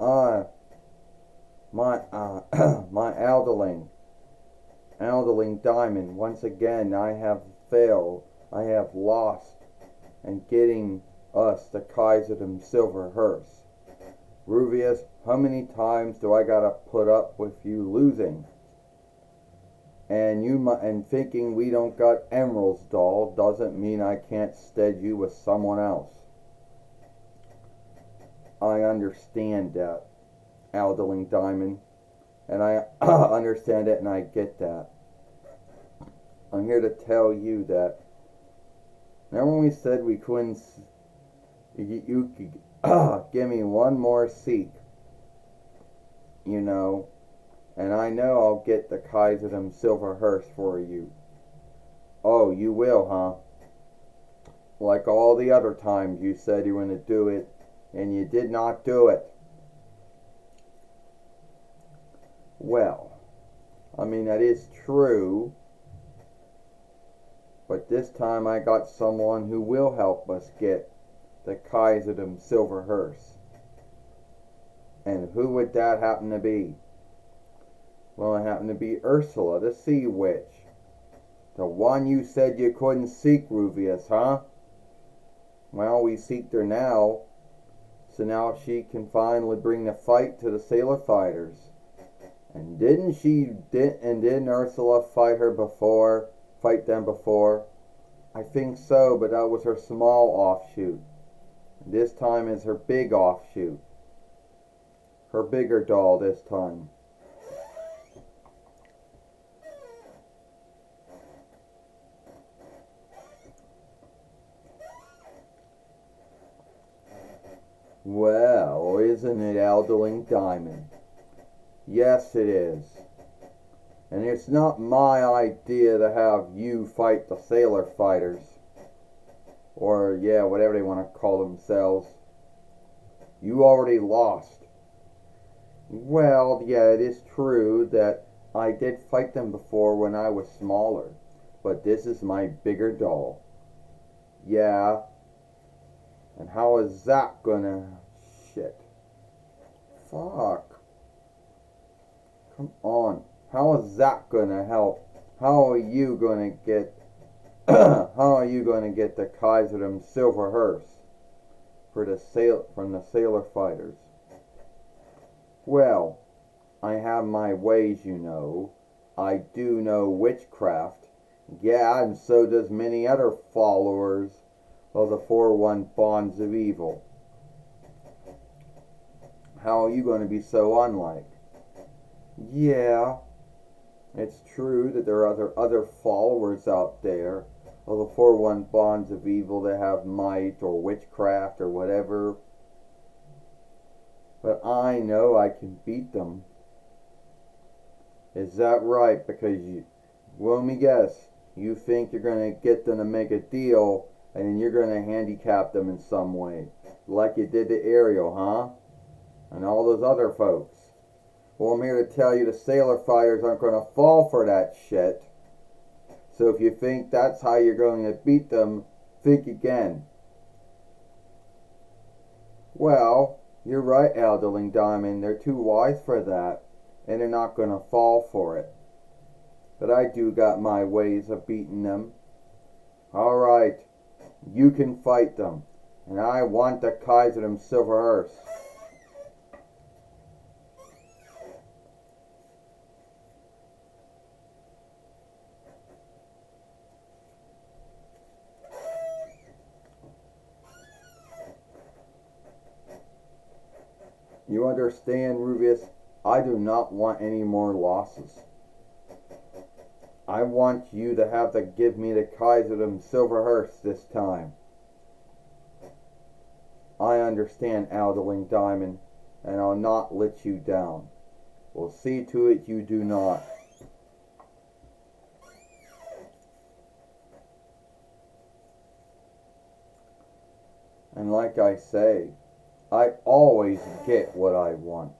Uh, my, my Aldeling Diamond, once again, I have failed. I have lost in getting us the Kaisertum Silver Hearse. Ruvius, how many times do I gotta put up with you losing? And thinking we don't got emeralds, doll, doesn't mean I can't stead you with someone else. I understand that, Aldeling Diamond, and I understand it, and I get that. I'm here to tell you that. Remember when we said we couldn't? You could give me one more seek, you know, and I know I'll get the Kaisertum Silver Hearse for you. Oh, you will, huh? Like all the other times you said you were going to do it, and you did not do it. Well, I mean, that is true, but this time I got someone who will help us get the Kaisertum Silver Hearse. And who would that happen to be? Well, it happened to be Ursula, the Sea Witch. The one you said you couldn't seek, Ruvius, huh? Well, we seeked her now, so now she can finally bring the fight to the sailor fighters. And didn't Ursula fight them before? I think so, but that was her small offshoot. This time is her big offshoot. Her bigger doll this time. Well, isn't it, Aldeling Diamond? Yes, it is. And it's not my idea to have you fight the sailor fighters. Or, yeah, whatever they want to call themselves. You already lost. Well, yeah, it is true that I did fight them before when I was smaller. But this is my bigger doll. Yeah. And how is that gonna... Shit. Fuck. Come on. How is that gonna help? How are you gonna get... how are you gonna get the Kaisertum Silver Hearse from the sailor fighters? Well, I have my ways, you know. I do know witchcraft. Yeah, and so does many other followers of the 4-1 bonds of evil. How are you going to be so unlike? Yeah, it's true that there are other followers out there of the 4-1 bonds of evil that have might or witchcraft or whatever. But I know I can beat them. Is that right? Because let me guess, you think you're going to get them to make a deal and then you're going to handicap them in some way. Like you did to Ariel, huh? And all those other folks. Well, I'm here to tell you the sailor fighters aren't going to fall for that shit. So if you think that's how you're going to beat them, think again. Well, you're right, Aldeling Diamond. They're too wise for that. And they're not going to fall for it. But I do got my ways of beating them. Alright. You can fight them. And I want the Kaisertum Silver Hearse. You understand, Ruvius? I do not want any more losses. I want you to have to give me the Kaisertum Silver Hearse this time. I understand, Aldeling Diamond, and I'll not let you down. We'll see to it you do not. And like I say, I always get what I want.